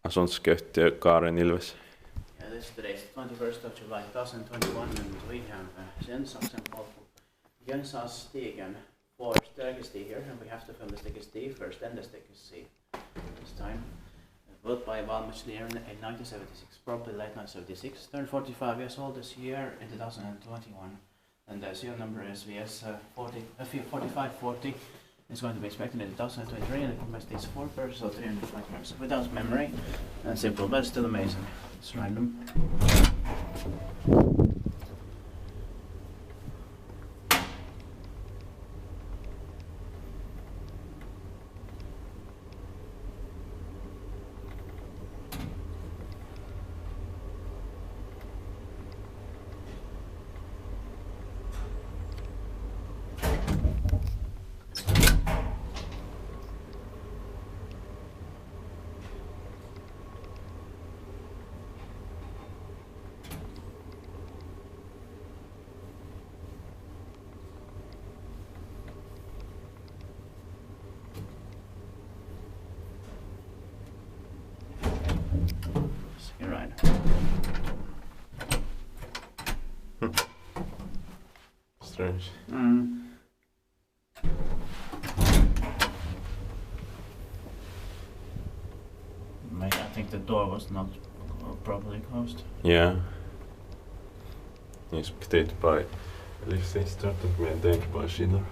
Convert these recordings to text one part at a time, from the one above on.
Asuntoskeittiö Kaaren Ilves. Yeah, this today's 21st of July 2021 and we have Jönsaksenpolku, Jönsaksenpolku for Stegerstiger, and we have to film the Stegerstiger first, then the Stegerstiger this time. Built by ValmetSchlieren in 1976, probably late 1976. Turned 45 years old this year in 2021. And the serial number is VS 4540. It's going to be expected in 2023 and the capacity is 4 pairs, so 320 grams. Without memory and simple, but still amazing. It's random. Right. Strange. I think the door was not properly closed. Yeah. Inspected by lifting started maintained by Schiller.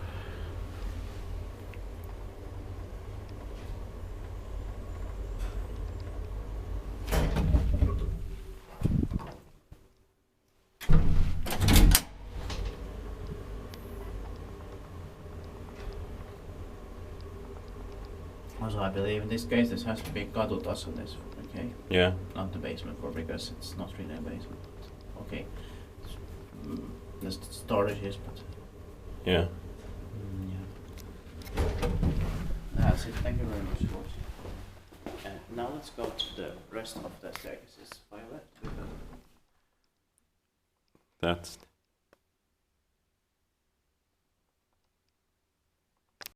Also, I believe in this case this has to be katutas on this, okay? Yeah. Not the basement floor because it's not really a basement. Okay. The storage is, but Yeah. yeah. That's it. Thank you very much for watching. Now let's go to the rest of the staircases. Violet. That's